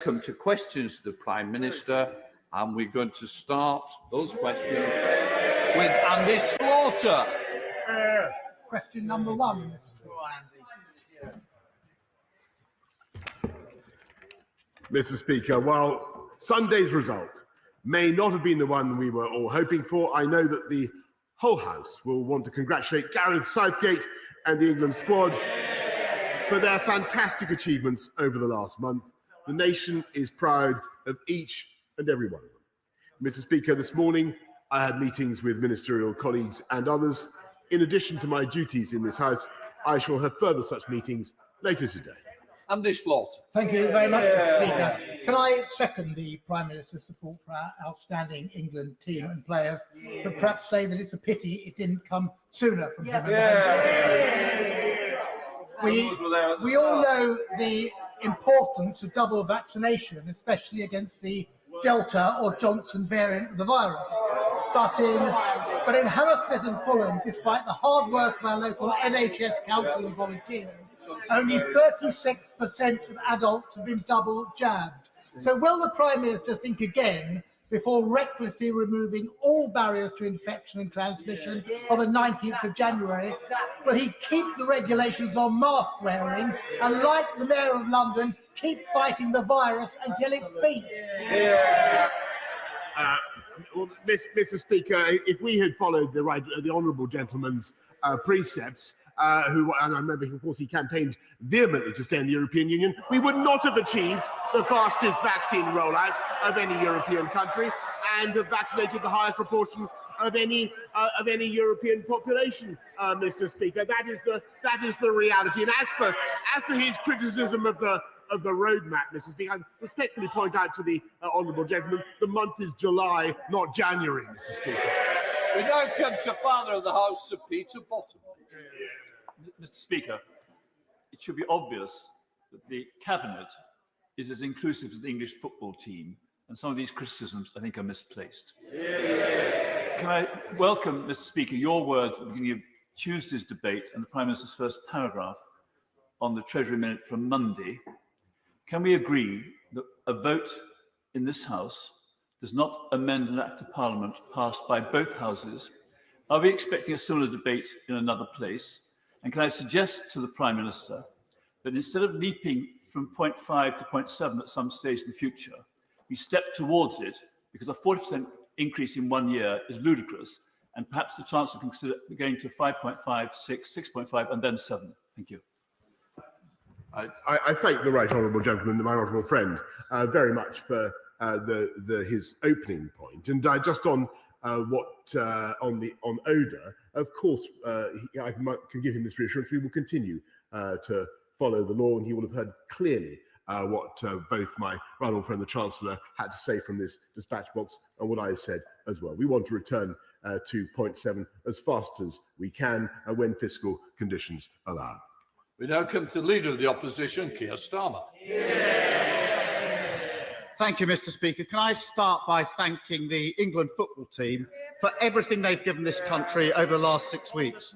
Come to questions to the Prime Minister, and we're going to start those questions with Andy Slaughter. Question number one. Mr. Speaker, while Sunday's result may not have been the one we were all hoping for, I know that the whole House will want to congratulate Gareth Southgate and the England squad for their fantastic achievements over the last month. The nation is proud of each and every one of them. Mr. Speaker, this morning I had meetings with ministerial colleagues and others. In addition to my duties in this House, I shall have further such meetings later today. Andy Slaughter. Thank you very much, Mr. Speaker. Can I second the Prime Minister's support for our outstanding England team and players, but perhaps say that it's a pity it didn't come sooner from him. We all know the importance of double vaccination, especially against the Delta or Johnson variant of the virus. But in Hammersmith and Fulham, despite the hard work of our local NHS council and volunteers, only 36% of adults have been double jabbed. So will the Prime Minister think again before recklessly removing all barriers to infection and transmission on the 19th of January? Will he keep the regulations on mask wearing and, like the Mayor of London, keep fighting the virus until it's beat? Well, Mr. Speaker, if we had followed the honourable gentleman's precepts, and I remember, of course, he campaigned vehemently to stay in the European Union, we would not have achieved the fastest vaccine rollout of any European country and have vaccinated the highest proportion of any European population, Mr. Speaker. That is the reality. And as for his criticism of the roadmap, Mr. Speaker, I respectfully point out to the honourable gentleman, the month is July, not January, Mr. Speaker. We now come to Father of the House, Sir Peter Bottom. Mr. Speaker, it should be obvious that the Cabinet is as inclusive as the English football team, and some of these criticisms, I think, are misplaced. Can I welcome, Mr. Speaker, your words at the beginning of Tuesday's debate and the Prime Minister's first paragraph on the Treasury Minute from Monday? Can we agree that a vote in this House does not amend an Act of Parliament passed by both Houses? Are we expecting a similar debate in another place? And can I suggest to the Prime Minister that instead of leaping from 0.5 to 0.7 at some stage in the future, we step towards it, because a 40% increase in 1 year is ludicrous, and perhaps the Chancellor can consider going to 5.5, 6, 6.5, and then 7. Thank you. I thank the right honourable gentleman, my honourable friend, very much for his opening point. And just on on odour, of course, I can give him this reassurance. We will continue to follow the law, and he will have heard clearly what both my honourable friend, the Chancellor, had to say from this dispatch box, and what I have said as well. We want to return to 0.7 as fast as we can when fiscal conditions allow. We now come to the Leader of the Opposition, Keir Starmer. Thank you, Mr. Speaker. Can I start by thanking the England football team for everything they've given this country over the last 6 weeks.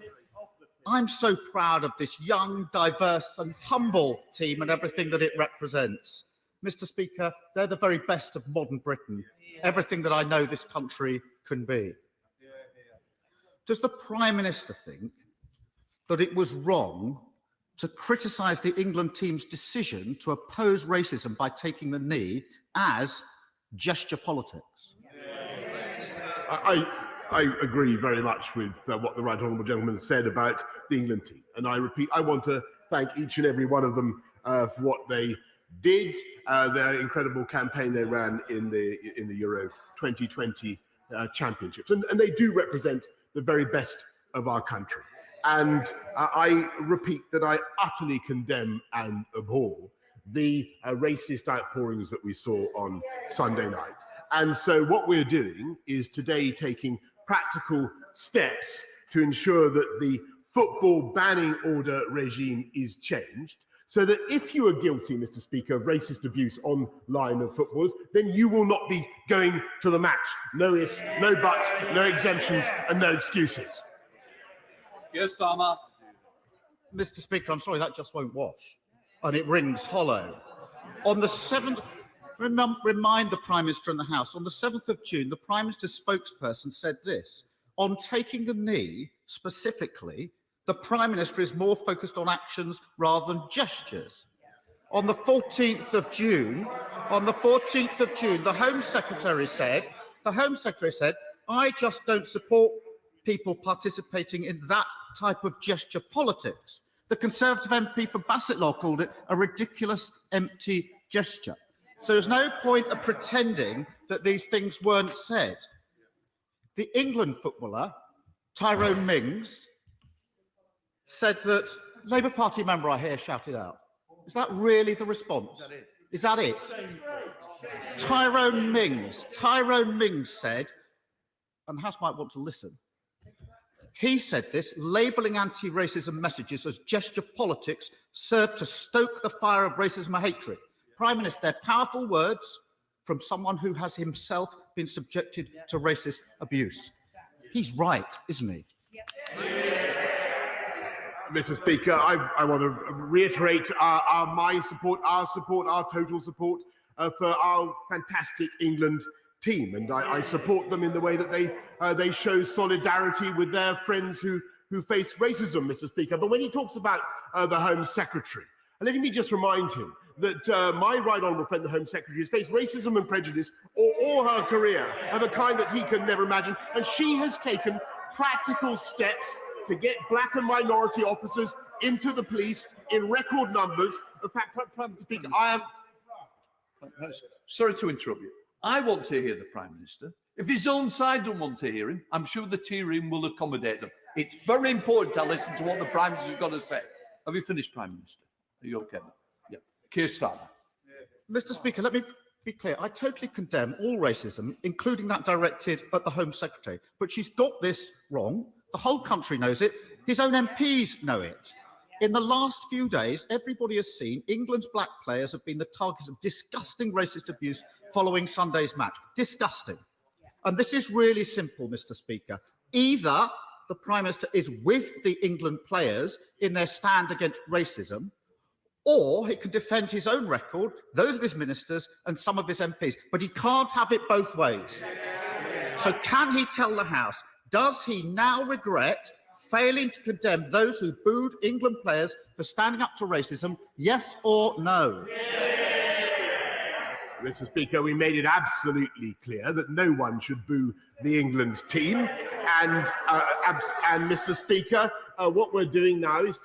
I'm so proud of this young, diverse and humble team and everything that it represents. Mr. Speaker, they're the very best of modern Britain, everything that I know this country can be. Does the Prime Minister think that it was wrong to criticise the England team's decision to oppose racism by taking the knee as gesture politics? I agree very much with what the right honourable gentleman said about the England team. And I repeat, I want to thank each and every one of them for what they did, their incredible campaign they ran in the Euro 2020 championships. And they do represent the very best of our country. And I repeat that I utterly condemn and abhor the racist outpourings that we saw on Sunday night. And so what we're doing is today taking practical steps to ensure that the football banning order regime is changed, so that if you are guilty, Mr. Speaker, of racist abuse online of footballers, then you will not be going to the match. No ifs, no buts, no exemptions, and no excuses. Yes, Starmer. Mr. Speaker, I'm sorry, that just won't wash. And it rings hollow. On the 7th remind the Prime Minister and the House, on the 7th of June, the Prime Minister's spokesperson said this: on taking the knee specifically, the Prime Minister is more focused on actions rather than gestures. On the 14th of June, the Home Secretary said, I just don't support people participating in that type of gesture politics. The Conservative MP for Bassetlaw called it a ridiculous, empty gesture. So there's no point of pretending that these things weren't said. The England footballer, Tyrone Mings, said that Labour Party member I hear shouted out. Is that really the response? Is that it? Tyrone Mings said, and the House might want to listen, he said this: labelling anti-racism messages as gesture politics serve to stoke the fire of racism and hatred. Prime Minister, they're powerful words from someone who has himself been subjected to racist abuse. He's right, isn't he? Mr. Speaker, I want to reiterate my support, our total support for our fantastic England team, and I support them in the way that they show solidarity with their friends who face racism, Mr. Speaker. But when he talks about the Home Secretary, let me just remind him that my right honourable friend, the Home Secretary, has faced racism and prejudice all her career of a kind that he can never imagine, and she has taken practical steps to get black and minority officers into the police in record numbers. In fact, Prime Speaker, I am... Sorry to interrupt you. I want to hear the Prime Minister. If his own side don't want to hear him, I'm sure the tea room will accommodate them. It's very important to listen to what the Prime Minister's got to say. Have you finished, Prime Minister? Are you okay? Yeah. Keir Starmer. Mr. Speaker, let me be clear. I totally condemn all racism, including that directed at the Home Secretary. But she's got this wrong. The whole country knows it. His own MPs know it. In the last few days, everybody has seen England's black players have been the targets of disgusting racist abuse following Sunday's match. Disgusting. And this is really simple, Mr. Speaker. Either the Prime Minister is with the England players in their stand against racism, or he can defend his own record, those of his ministers and some of his MPs. But he can't have it both ways. So can he tell the House, does he now regret failing to condemn those who booed England players for standing up to racism, yes or no? Mr. Speaker, we made it absolutely clear that no one should boo the England team. And Mr. Speaker, what we're doing now is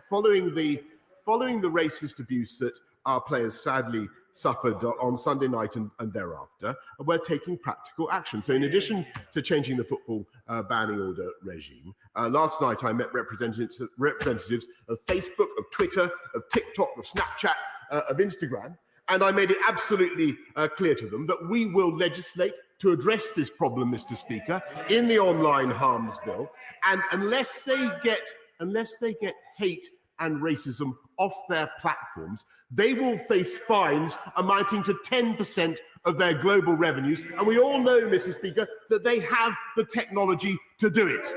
following the racist abuse that our players sadly suffered on Sunday night and thereafter, we're taking practical action. So in addition to changing the football banning order regime, last night I met representatives of Facebook, of Twitter, of TikTok, of Snapchat, of Instagram, and I made it absolutely clear to them that we will legislate to address this problem, Mr. Speaker, in the online harms bill. And unless they get hate and racism off their platforms, they will face fines amounting to 10% of their global revenues. And we all know, Mr. Speaker, that they have the technology to do it.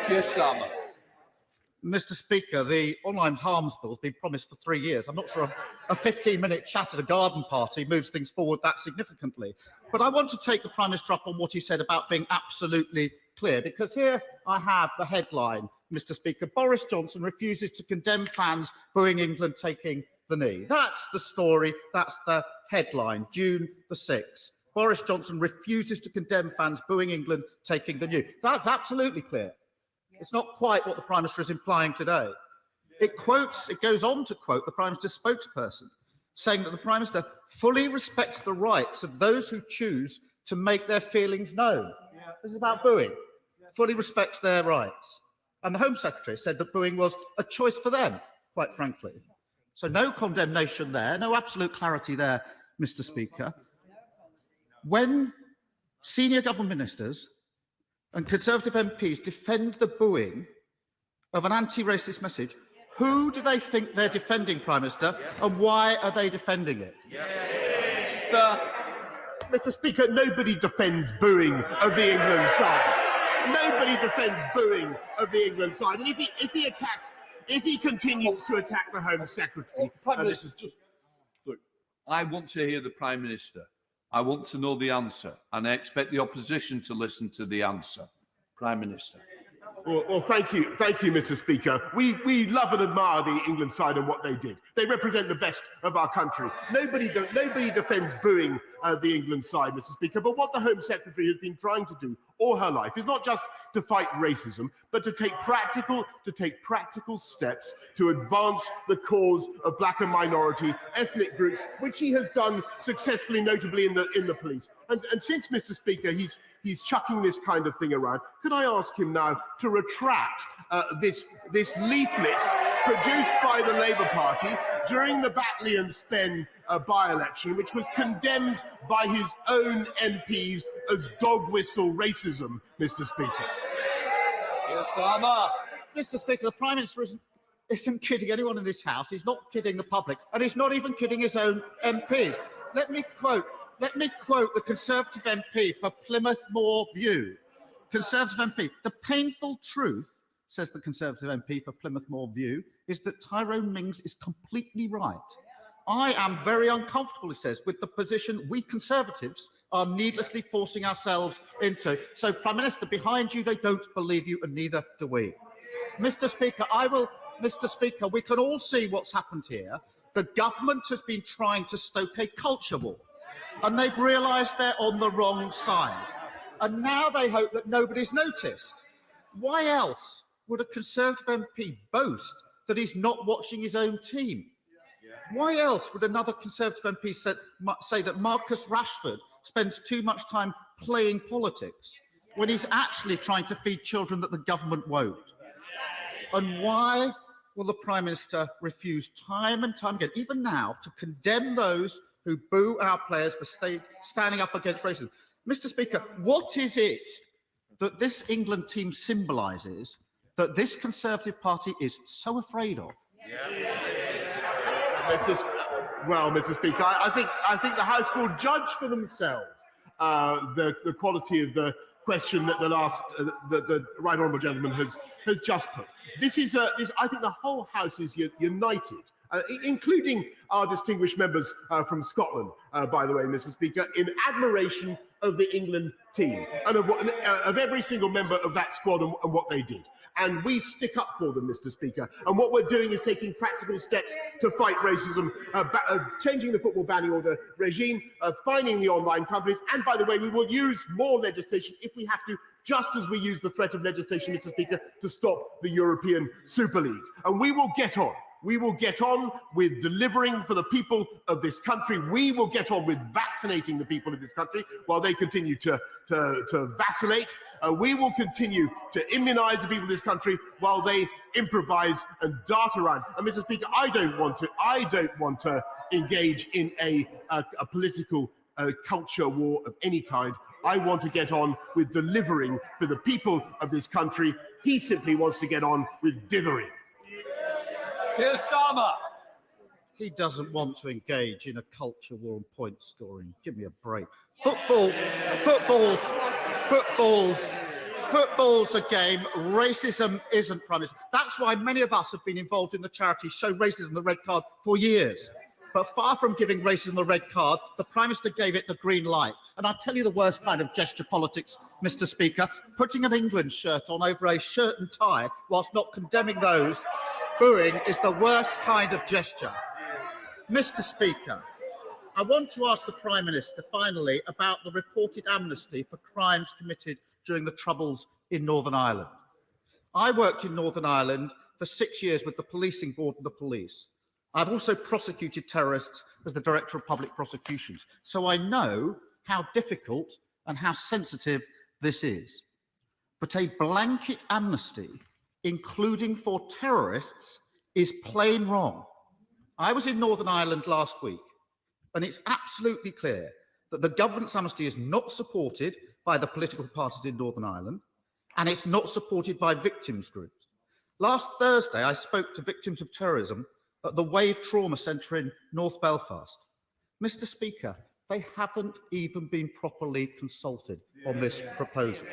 Keir Starmer. Mr. Speaker, the online harms bill has been promised for 3 years. I'm not sure a 15-minute chat at a garden party moves things forward that significantly. But I want to take the Prime Minister up on what he said about being absolutely clear, because here I have the headline, Mr. Speaker: Boris Johnson refuses to condemn fans booing England taking the knee. That's the story, that's the headline, June the 6th. Boris Johnson refuses to condemn fans booing England taking the knee. That's absolutely clear. It's not quite what the Prime Minister is implying today. It goes on to quote the Prime Minister's spokesperson, saying that the Prime Minister fully respects the rights of those who choose to make their feelings known. This is about booing. Fully respects their rights. And the Home Secretary said that booing was a choice for them, quite frankly. So no condemnation there, no absolute clarity there, Mr. Speaker. When senior government ministers and Conservative MPs defend the booing of an anti-racist message, who do they think they're defending, Prime Minister, and why are they defending it? Mr. Speaker, nobody defends booing of the England side. Nobody defends booing of the England side. And if he continues to attack the Home Secretary, Prime Minister, look, I want to hear the Prime Minister. I want to know the answer, and I expect the opposition to listen to the answer. Prime Minister. Well, thank you, Mr. Speaker. We love and admire the England side and what they did. They represent the best of our country. Nobody defends booing the England side, Mr. Speaker. But what the Home Secretary has been trying to do all her life is not just to fight racism, but to take practical steps to advance the cause of black and minority ethnic groups, which he has done successfully, notably in the police. And since, Mr. Speaker, he's chucking this kind of thing around, could I ask him now to retract this leaflet produced by the Labour Party during the Batley and Spen by-election, which was condemned by his own MPs as dog whistle racism, Mr. Speaker? Yes, Starmer. Mr. Speaker, the Prime Minister isn't kidding anyone in this House. He's not kidding the public, and he's not even kidding his own MPs. Let me quote the Conservative MP for Plymouth Moor View. Conservative MP, the painful truth, says the Conservative MP for Plymouth Moor View, is that Tyrone Mings is completely right. I am very uncomfortable, he says, with the position we Conservatives are needlessly forcing ourselves into. So, Prime Minister, behind you, they don't believe you, and neither do we. Mr. Speaker, we can all see what's happened here. The government has been trying to stoke a culture war, and they've realised they're on the wrong side. And now they hope that nobody's noticed. Why else would a Conservative MP boast that he's not watching his own team? Why else would another Conservative MP say that Marcus Rashford spends too much time playing politics when he's actually trying to feed children that the government won't? And why will the Prime Minister refuse time and time again, even now, to condemn those who boo our players for standing up against racism? Mr. Speaker, what is it that this England team symbolises that this Conservative Party is so afraid of? Mr. Speaker, I think the House will judge for themselves the quality of the question that the right honourable gentleman has just put. I think the whole House is united, including our distinguished members from Scotland, by the way, Mr. Speaker, in admiration of the England team and of every single member of that squad and what they did. And we stick up for them, Mr. Speaker. And what we're doing is taking practical steps to fight racism, changing the football banning order regime, fining the online companies. And by the way, we will use more legislation if we have to, just as we use the threat of legislation, Mr. Speaker, to stop the European Super League. And we will get on. We will get on with delivering for the people of this country. We will get on with vaccinating the people of this country while they continue to vacillate. We will continue to immunise the people of this country while they improvise and dart around. And Mr. Speaker, I don't want to engage in a political culture war of any kind. I want to get on with delivering for the people of this country. He simply wants to get on with dithering. Here's Starmer. He doesn't want to engage in a culture war and point scoring. Give me a break. Football's a game. Racism isn't, Prime Minister. That's why many of us have been involved in the charity Show Racism the Red Card for years. But far from giving racism the red card, the Prime Minister gave it the green light. And I'll tell you the worst kind of gesture politics, Mr. Speaker, putting an England shirt on over a shirt and tie whilst not condemning those booing is the worst kind of gesture. Mr. Speaker, I want to ask the Prime Minister finally about the reported amnesty for crimes committed during the Troubles in Northern Ireland. I worked in Northern Ireland for 6 years with the Policing Board and the police. I've also prosecuted terrorists as the Director of Public Prosecutions, so I know how difficult and how sensitive this is. But a blanket amnesty, including for terrorists, is plain wrong. I was in Northern Ireland last week, and it's absolutely clear that the government's amnesty is not supported by the political parties in Northern Ireland, and it's not supported by victims groups. Last Thursday, I spoke to victims of terrorism at the Wave Trauma Centre in North Belfast. Mr. Speaker, they haven't even been properly consulted on this proposal.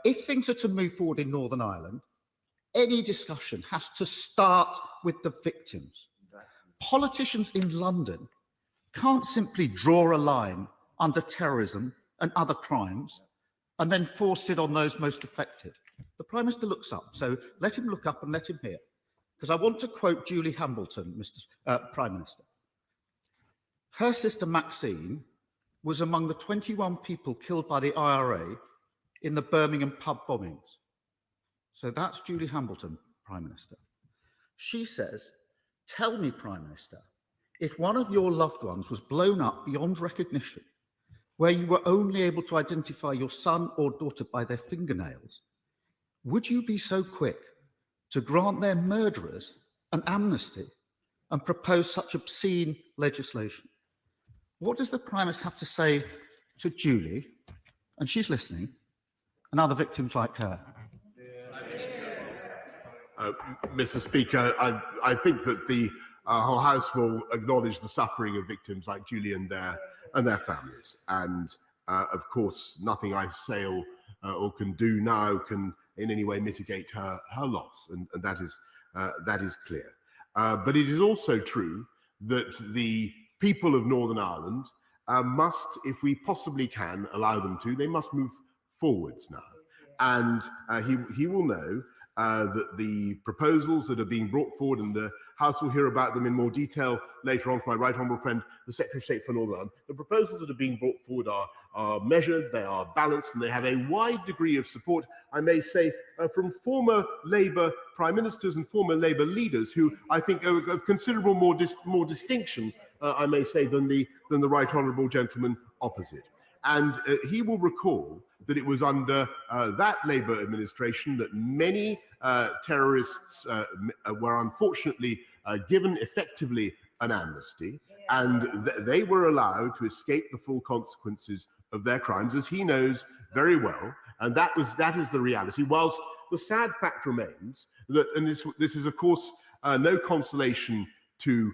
If things are to move forward in Northern Ireland, any discussion has to start with the victims. politicians in London can't simply draw a line under terrorism and other crimes and then force it on those most affected. The Prime Minister looks up, so let him look up and let him hear. Because I want to quote Julie Hambleton, Mr. Prime Minister. Her sister Maxine was among the 21 people killed by the IRA in the Birmingham pub bombings. So that's Julie Hambleton, Prime Minister. She says, tell me, Prime Minister, if one of your loved ones was blown up beyond recognition, where you were only able to identify your son or daughter by their fingernails, would you be so quick to grant their murderers an amnesty and propose such obscene legislation? What does the Prime Minister have to say to Julie, and she's listening, and other victims like her? Mr. Speaker, I think that the whole House will acknowledge the suffering of victims like Julie and their families. And of course, nothing I say or can do now can in any way mitigate her loss, and that is clear. But it is also true that the people of Northern Ireland must, if we possibly can allow them to, they must move forwards now. And he will know that the proposals that are being brought forward, and the House will hear about them in more detail later on from my right honourable friend, the Secretary of State for Northern Ireland. The proposals that are being brought forward are measured, they are balanced, and they have a wide degree of support, I may say, from former Labour Prime Ministers and former Labour leaders who I think are of considerable more distinction, I may say, than the right honourable gentleman opposite. And he will recall that it was under that Labour administration that many terrorists were unfortunately given effectively an amnesty, and they were allowed to escape the full consequences of their crimes, as he knows very well. And that is the reality. Whilst the sad fact remains that, and this is of course no consolation to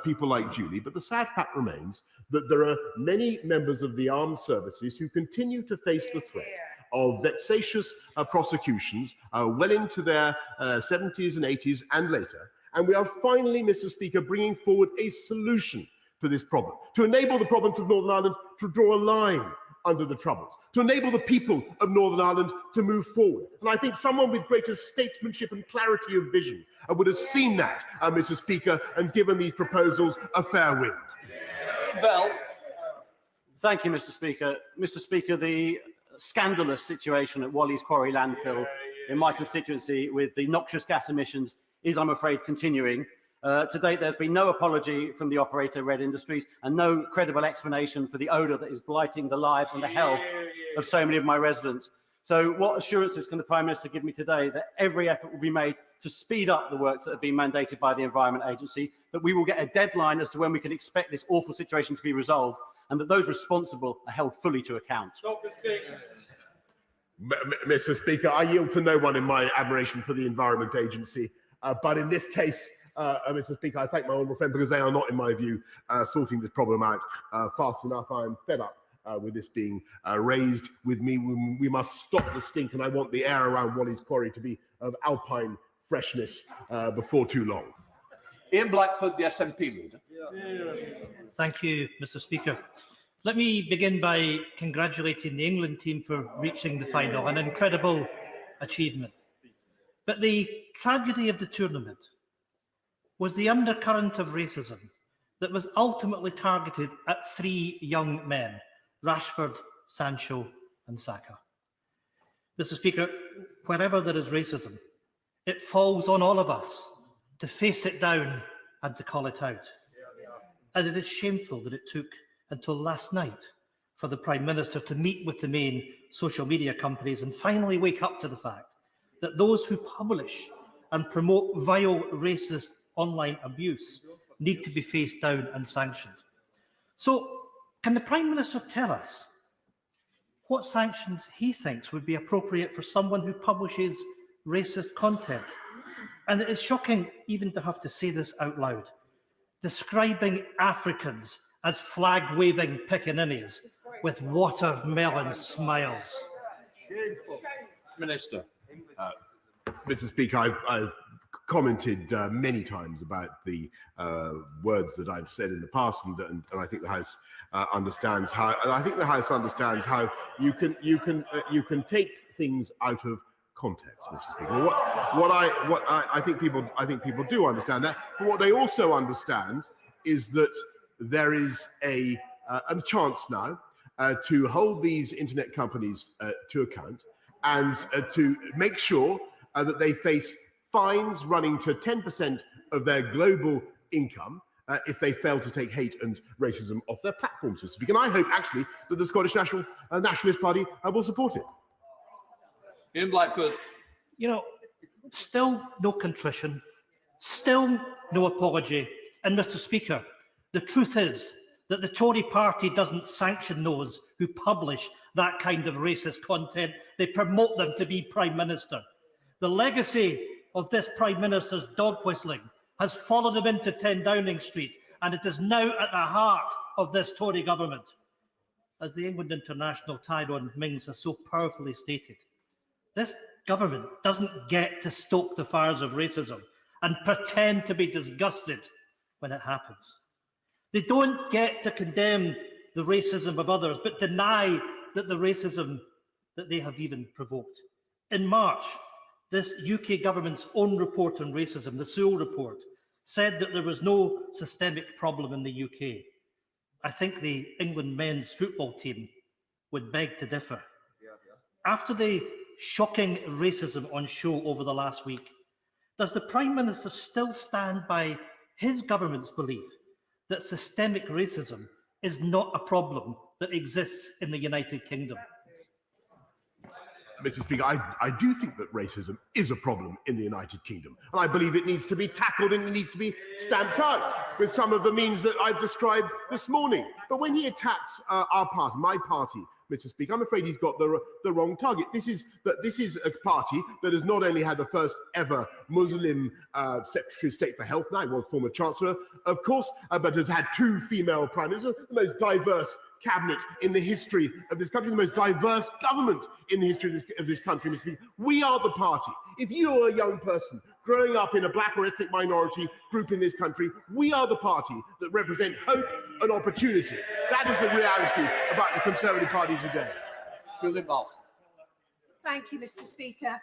people like Julie, but the sad fact remains that there are many members of the armed services who continue to face the threat of vexatious prosecutions well into their 70s and 80s and later. And we are finally, Mr. Speaker, bringing forward a solution to this problem, to enable the province of Northern Ireland to draw a line under the Troubles, to enable the people of Northern Ireland to move forward. And I think someone with greater statesmanship and clarity of vision would have seen that, Mr. Speaker, and given these proposals a fair wind. Bell. Thank you, Mr. Speaker. Mr. Speaker, the scandalous situation at Wally's Quarry landfill in my constituency with the noxious gas emissions is, I'm afraid, continuing. To date, there's been no apology from the operator, Red Industries, and no credible explanation for the odour that is blighting the lives and the health of so many of my residents. So what assurances can the Prime Minister give me today that every effort will be made to speed up the works that have been mandated by the Environment Agency, that we will get a deadline as to when we can expect this awful situation to be resolved, and that those responsible are held fully to account? Mr. Speaker, I yield to no one in my admiration for the Environment Agency, but in this case, Mr. Speaker, I thank my honourable friend because they are not, in my view, sorting this problem out fast enough. I am fed up with this being raised with me. We must stop the stink, and I want the air around Wally's Quarry to be of alpine freshness before too long. Ian Blackford, the SNP leader. Thank you, Mr. Speaker. Let me begin by congratulating the England team for reaching the final, an incredible achievement. But the tragedy of the tournament was the undercurrent of racism that was ultimately targeted at three young men, Rashford, Sancho and Saka. Mr. Speaker, wherever there is racism, it falls on all of us to face it down and to call it out. And it is shameful that it took until last night for the Prime Minister to meet with the main social media companies and finally wake up to the fact that those who publish and promote vile, racist online abuse need to be faced down and sanctioned. So, can the Prime Minister tell us what sanctions he thinks would be appropriate for someone who publishes racist content? And it is shocking even to have to say this out loud, describing Africans as flag-waving pickaninnies with watermelon smiles. Minister. Mr. Speaker, I've commented many times about the words that I've said in the past, and I think the House understands how. I think the House understands how you can take things out of context, Mr. Speaker. What I think people do understand that, but what they also understand is that there is a chance now to hold these internet companies to account and to make sure that they face fines running to 10% of their global income if they fail to take hate and racism off their platforms, Mr. Speaker. And I hope actually that the Scottish Nationalist Party will support it. Ian Blackford. You know, still no contrition, still no apology. And Mr. Speaker, the truth is that the Tory party doesn't sanction those who publish that kind of racist content. They promote them to be Prime Minister. The legacy of this Prime Minister's dog whistling has followed him into 10 Downing Street, and it is now at the heart of this Tory government. As the England International Tyrone Mings has so powerfully stated, this government doesn't get to stoke the fires of racism and pretend to be disgusted when it happens. They don't get to condemn the racism of others, but deny that the racism that they have even provoked. In March, this UK government's own report on racism, the Sewell report, said that there was no systemic problem in the UK. I think the England men's football team would beg to differ. After the shocking racism on show over the last week, does the Prime Minister still stand by his government's belief that systemic racism is not a problem that exists in the United Kingdom? Mr. Speaker, I do think that racism is a problem in the United Kingdom, and I believe it needs to be tackled and it needs to be stamped out with some of the means that I've described this morning. But when he attacks our party, my party, Mr. Speaker, I'm afraid he's got the wrong target. This is a party that has not only had the first ever Muslim Secretary of State for Health, now he was former Chancellor, of course, but has had 2 female Prime Ministers, the most diverse cabinet in the history of this country, the most diverse government in the history of this country, Mr. Speaker. We are the party. If you are a young person growing up in a black or ethnic minority group in this country, we are the party that represent hope and opportunity. That is the reality about the Conservative Party today. Julie Moss. Thank you, Mr. Speaker.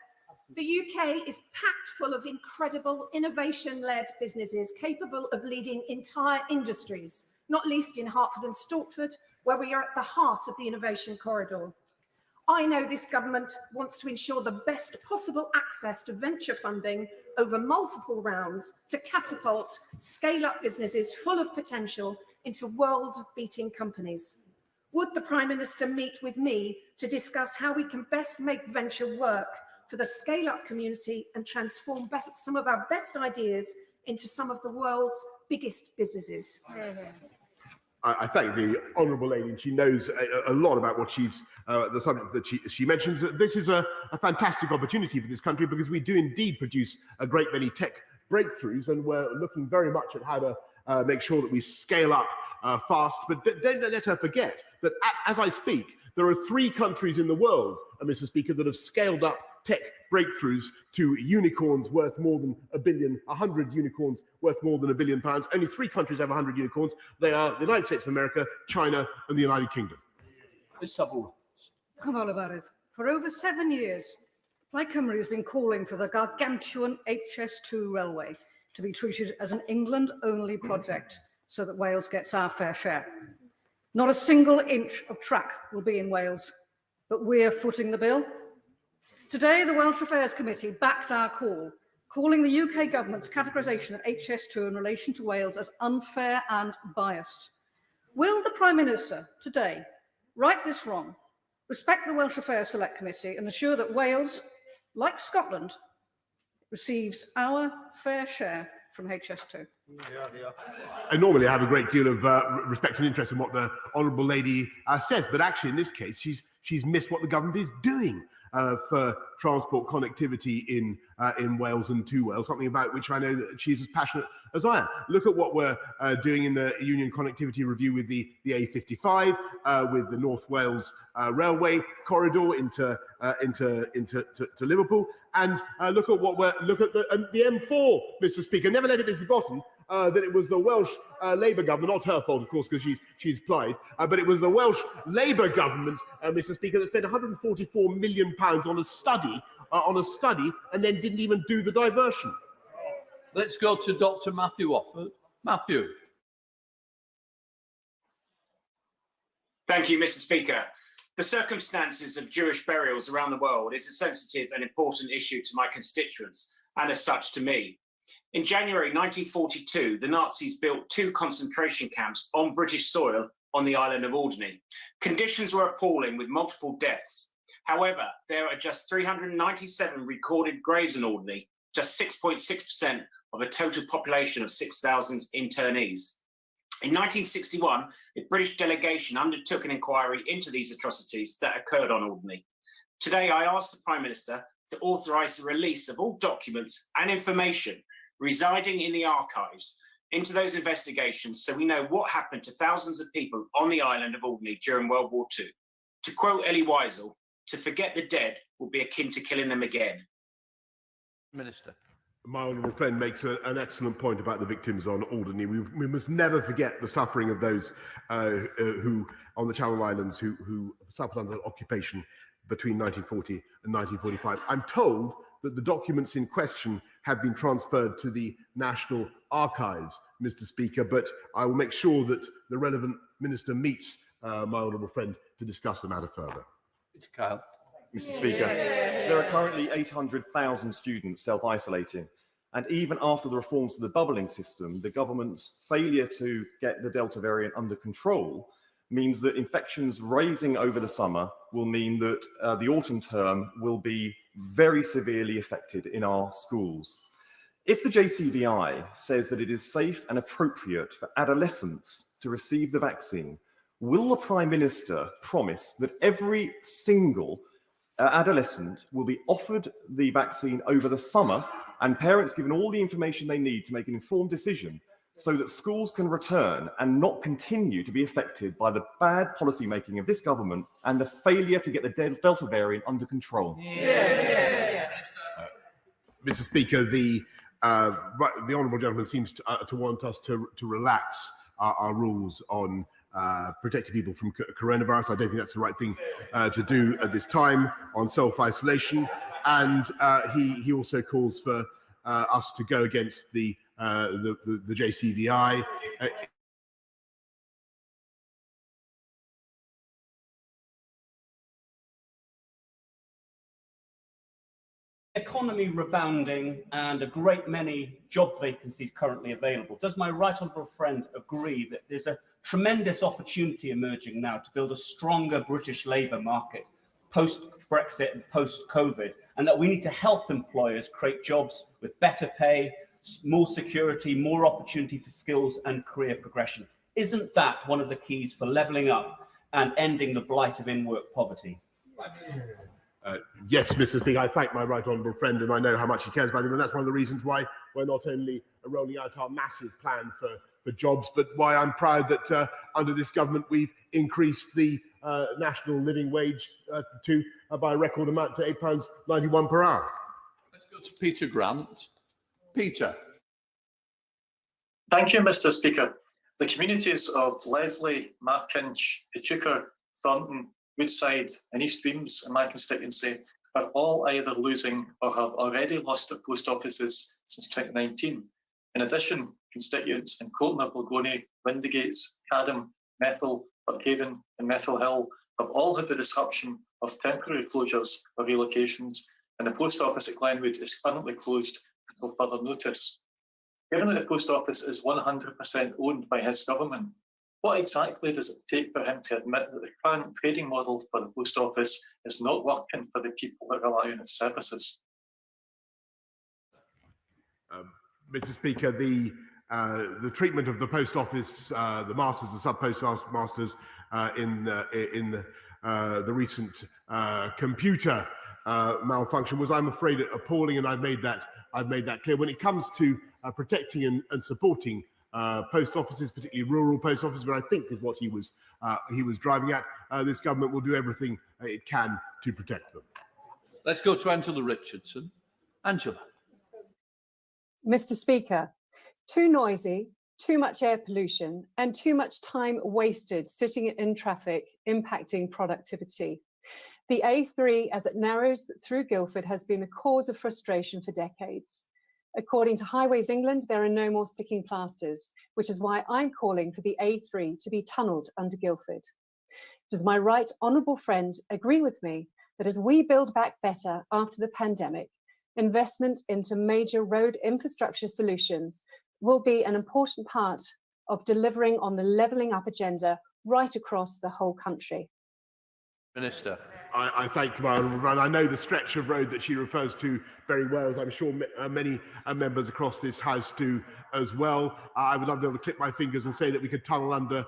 The UK is packed full of incredible innovation-led businesses capable of leading entire industries, not least in Hertford and Stortford, where we are at the heart of the innovation corridor. I know this government wants to ensure the best possible access to venture funding over multiple rounds to catapult scale-up businesses full of potential into world-beating companies. Would the Prime Minister meet with me to discuss how we can best make venture work for the scale-up community and transform some of our best ideas into some of the world's biggest businesses? I thank the honourable lady, and she knows a lot about what the subject that she mentions. This is a fantastic opportunity for this country because we do indeed produce a great many tech breakthroughs, and we're looking very much at how to make sure that we scale up fast. But don't let her forget that as I speak, there are 3 countries in the world, Mr. Speaker, that have scaled up tech breakthroughs to unicorns worth more than £1 billion, 100 unicorns worth more than £1 billion. Only 3 countries have 100 unicorns. They are the United States of America, China, and the United Kingdom. Come on about it. For over 7 years, Plaid Cymru has been calling for the gargantuan HS2 railway to be treated as an England-only project so that Wales gets our fair share. Not a single inch of track will be in Wales, but we're footing the bill. Today, the Welsh Affairs Committee backed our call, calling the UK government's categorisation of HS2 in relation to Wales as unfair and biased. Will the Prime Minister today right this wrong, respect the Welsh Affairs Select Committee and ensure that Wales, like Scotland, receives our fair share from HS2? I normally have a great deal of respect and interest in what the honourable lady says, but actually in this case, she's missed what the government is doing. for transport connectivity in Wales and to Wales, something about which I know that she's as passionate as I am. Look at what we're doing in the Union Connectivity Review with the A55, with the North Wales Railway corridor into Liverpool, and look at the M4, Mr. Speaker. Never let it be forgotten that it was the Welsh Labour government, not her fault, of course, because she's plied, but it was the Welsh Labour government, Mr. Speaker, that spent £144 million on a study, and then didn't even do the diversion. Let's go to Dr. Matthew Offord. Matthew. Thank you, Mr. Speaker. The circumstances of Jewish burials around the world is a sensitive and important issue to my constituents, and as such to me. In January 1942, the Nazis built 2 concentration camps on British soil on the island of Alderney. Conditions were appalling, with multiple deaths. However, there are just 397 recorded graves in Alderney, just 6.6% of a total population of 6,000 internees. In 1961, a British delegation undertook an inquiry into these atrocities that occurred on Alderney. Today, I ask the Prime Minister to authorise the release of all documents and information residing in the archives into those investigations, so we know what happened to thousands of people on the island of Alderney during World War II. To quote Elie Wiesel, to forget the dead will be akin to killing them again. Minister. My honourable friend makes an excellent point about the victims on Alderney. We must never forget the suffering of those who, on the Channel Islands, who suffered under occupation between 1940 and 1945. I'm told that the documents in question have been transferred to the National Archives, Mr. Speaker, but I will make sure that the relevant minister meets my honourable friend to discuss the matter further. It's Kyle. Mr. Speaker, there are currently 800,000 students self-isolating, and even after the reforms to the bubbling system, the government's failure to get the Delta variant under control means that infections rising over the summer will mean that the autumn term will be very severely affected in our schools. If the JCVI says that it is safe and appropriate for adolescents to receive the vaccine, will the Prime Minister promise that every single adolescent will be offered the vaccine over the summer and parents given all the information they need to make an informed decision so that schools can return and not continue to be affected by the bad policy making of this government and the failure to get the Delta variant under control? Mr. Speaker, the honourable gentleman seems to want us to relax our rules on protecting people from coronavirus. I don't think that's the right thing to do at this time on self-isolation. And he also calls for us to go against the JCVI. Economy rebounding and a great many job vacancies currently available. Does my right honourable friend agree that there's a tremendous opportunity emerging now to build a stronger British labour market post-Brexit and post-COVID, and that we need to help employers create jobs with better pay, more security, more opportunity for skills and career progression? Isn't that one of the keys for levelling up and ending the blight of in-work poverty? Yes, Mr. Speaker, I thank my right honourable friend, and I know how much he cares about them, and that's one of the reasons why we're not only rolling out our massive plan for jobs, but why I'm proud that under this government we've increased the national living wage by a record amount to £8.91 per hour. Let's go to Peter Grant. Peter. Thank you, Mr. Speaker. The communities of Leslie, Markinch, Echuca, Thornton, Woodside and East Reims in my constituency are all either losing or have already lost their post offices since 2019. In addition, constituents in Coltner, Balgony, Windigates, Cadham, Methil, Buckhaven and Methil Hill have all had the disruption of temporary closures or relocations, and the post office at Glenwood is currently closed until further notice. Given that the post office is 100% owned by his government, what exactly does it take for him to admit that the current trading model for the post office is not working for the people that rely on its services? Mr. Speaker, the treatment of the post office, the masters, the sub-post masters in the recent computer malfunction was, I'm afraid, appalling, and I've made that clear. When it comes to protecting and supporting post offices, particularly rural post offices, where I think is what he was driving at, this government will do everything it can to protect them. Let's go to Angela Richardson. Angela. Mr. Speaker, too noisy, too much air pollution, and too much time wasted sitting in traffic, impacting productivity. The A3, as it narrows through Guildford, has been the cause of frustration for decades. According to Highways England, there are no more sticking plasters, which is why I'm calling for the A3 to be tunnelled under Guildford. Does my right honourable friend agree with me that as we build back better after the pandemic, investment into major road infrastructure solutions will be an important part of delivering on the levelling up agenda right across the whole country? Minister. I thank my honourable friend. I know the stretch of road that she refers to very well, as I'm sure many members across this House do as well. I would love to be able to clip my fingers and say that we could tunnel under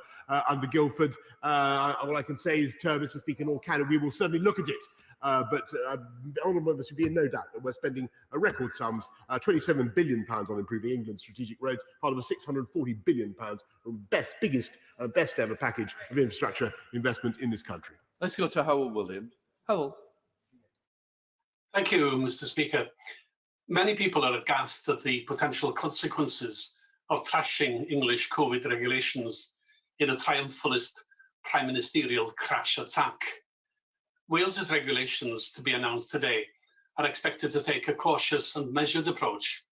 Guildford. All I can say is, Mr. Speaker, in all candor, we will certainly look at it. But honourable members should be in no doubt that we're spending record sums, £27 billion on improving England's strategic roads, part of a £640 billion biggest, best ever package of infrastructure investment in this country. Let's go to Howell Williams. Howell. Thank you, Mr. Speaker. Many people are aghast at the potential consequences of trashing English COVID regulations in a triumphalist prime ministerial crash attack. Wales's regulations, to be announced today, are expected to take a cautious and measured approach.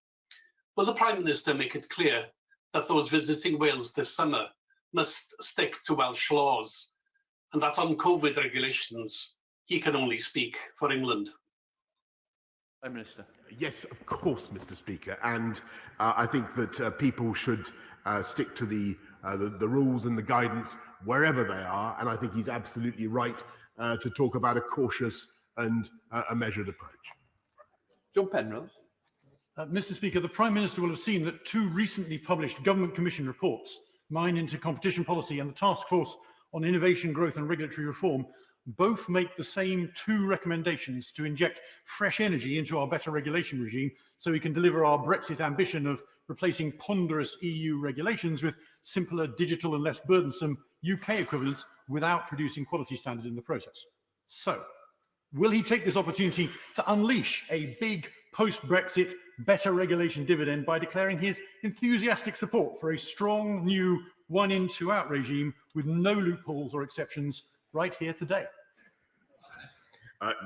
Will the Prime Minister make it clear that those visiting Wales this summer must stick to Welsh laws, and that on COVID regulations, he can only speak for England? Prime Minister. Yes, of course, Mr. Speaker, and I think that people should stick to the rules and the guidance wherever they are, and I think he's absolutely right to talk about a cautious and a measured approach. John Penrose. Mr. Speaker, the Prime Minister will have seen that two recently published Government Commission reports, mine into competition policy and the Task Force on Innovation, Growth and Regulatory Reform, both make the same two recommendations to inject fresh energy into our better regulation regime so we can deliver our Brexit ambition of replacing ponderous EU regulations with simpler, digital and less burdensome UK equivalents without reducing quality standards in the process. So, will he take this opportunity to unleash a big post-Brexit better regulation dividend by declaring his enthusiastic support for a strong new one-in, two-out regime with no loopholes or exceptions right here today?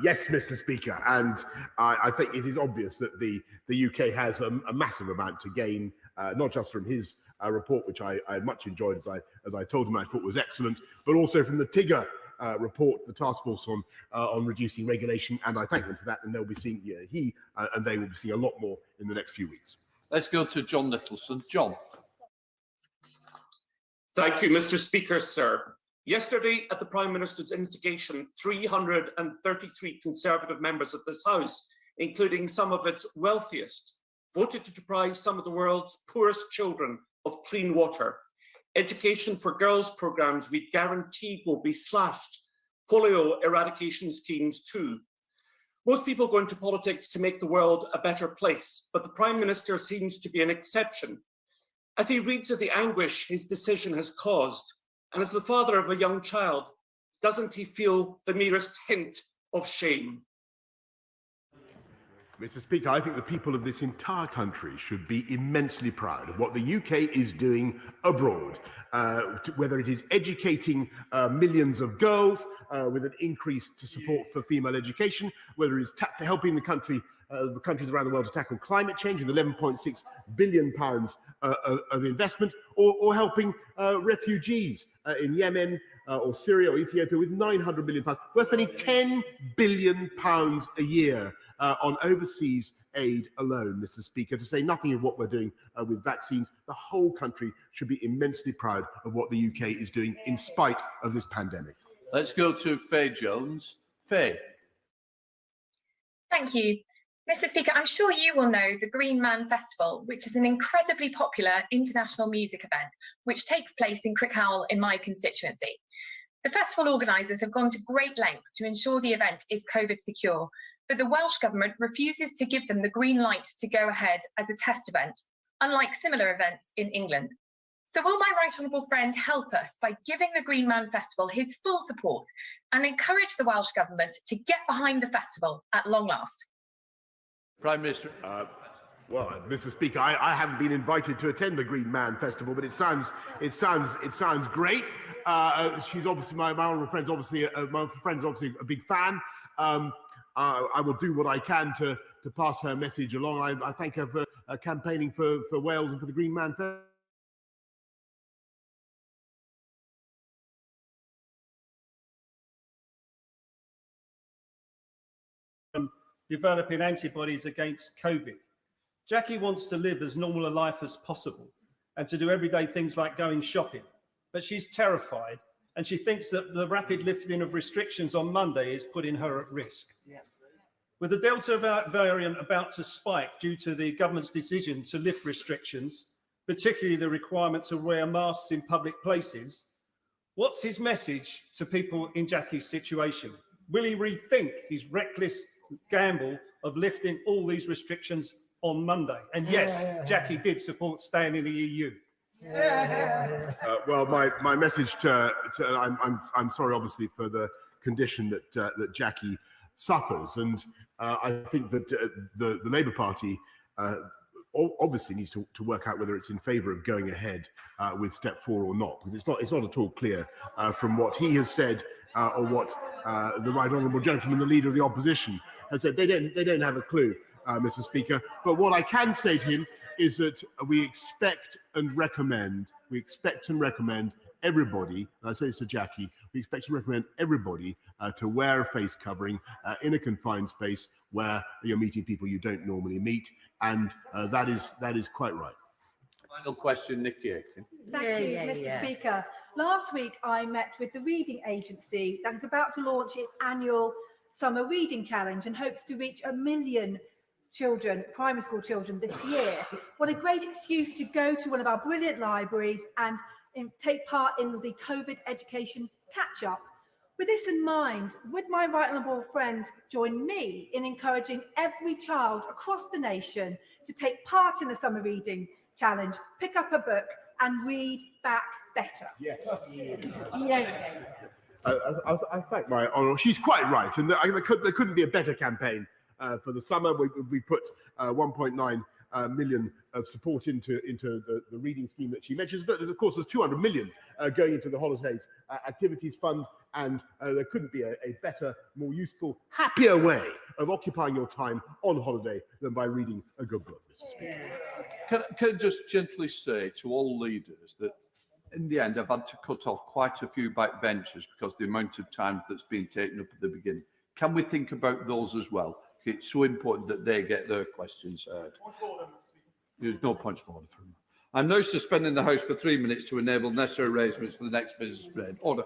Yes, Mr. Speaker, and I think it is obvious that the UK has a massive amount to gain, not just from his report, which I much enjoyed, as I told him I thought was excellent, but also from the Tigger report, the task force on reducing regulation, and I thank them for that. And they'll be seeing and they will be seeing a lot more in the next few weeks. Let's go to John Nicholson. John. Thank you, Mr. Speaker, sir. Yesterday, at the Prime Minister's instigation, 333 Conservative members of this House, including some of its wealthiest, voted to deprive some of the world's poorest children of clean water. Education for girls programmes we guarantee will be slashed. Polio eradication schemes too. Most people go into politics to make the world a better place, but the Prime Minister seems to be an exception. As he reads of the anguish his decision has caused, and as the father of a young child, doesn't he feel the merest hint of shame? Mr. Speaker, I think the people of this entire country should be immensely proud of what the UK is doing abroad, whether it is educating millions of girls with an increase to support for female education, whether it is helping the countries around the world to tackle climate change with £11.6 billion of investment, or helping refugees in Yemen or Syria or Ethiopia with £900 million. We're spending £10 billion a year on overseas aid alone, Mr. Speaker, to say nothing of what we're doing with vaccines. The whole country should be immensely proud of what the UK is doing in spite of this pandemic. Let's go to Faye Jones. Faye. Thank you. Mr. Speaker, I'm sure you will know the Green Man Festival, which is an incredibly popular international music event, which takes place in Crickhowell in my constituency. The festival organisers have gone to great lengths to ensure the event is COVID secure, but the Welsh Government refuses to give them the green light to go ahead as a test event, unlike similar events in England. So will my right honourable friend help us by giving the Green Man Festival his full support and encourage the Welsh Government to get behind the festival at long last? Prime Minister. Well, Mr. Speaker, I haven't been invited to attend the Green Man Festival, but it sounds great. She's obviously my honourable friend's obviously a big fan. I will do what I can to pass her message along. I thank her for campaigning for Wales and for the Green Man Festival. Developing antibodies against COVID. Jackie wants to live as normal a life as possible and to do everyday things like going shopping, but she's terrified and she thinks that the rapid lifting of restrictions on Monday is putting her at risk. With the Delta variant about to spike due to the government's decision to lift restrictions, particularly the requirement to wear masks in public places, what's his message to people in Jackie's situation? Will he rethink his reckless gamble of lifting all these restrictions on Monday? And yes, Jackie did support staying in the EU. Well, my message I'm sorry, obviously, for the condition that Jackie suffers, and I think that the Labour Party obviously needs to work out whether it's in favour of going ahead with step 4 or not, because it's not at all clear from what he has said or what the right honourable gentleman, the leader of the opposition, has said. They don't have a clue, Mr. Speaker. But what I can say to him is that we expect and recommend everybody, and I say this to Jackie, we expect to recommend everybody to wear a face covering in a confined space where you're meeting people you don't normally meet, and that is quite right. Final question, Nikki Aiken. Thank you, Mr. Speaker. Last week, I met with the Reading Agency that is about to launch its annual Summer Reading Challenge and hopes to reach 1 million children, primary school children, this year. What a great excuse to go to one of our brilliant libraries and take part in the COVID education catch-up. With this in mind, would my right honourable friend join me in encouraging every child across the nation to take part in the Summer Reading Challenge, pick up a book and read back better? Yes. I thank my honour. She's quite right, and there couldn't be a better campaign for the summer. We put 1.9 million of support into the reading scheme that she mentions, but of course there's 200 million going into the Holidays Activities Fund, and there couldn't be a better, more useful, happier way of occupying your time on holiday than by reading a good book, Mr. Speaker. Can I just gently say to all leaders that in the end I've had to cut off quite a few backbenchers because the amount of time that's been taken up at the beginning. Can we think about those as well? It's so important that they get their questions heard. There's no point of order from them. I'm now suspending the House for 3 minutes to enable necessary arrangements for the next business period. Order.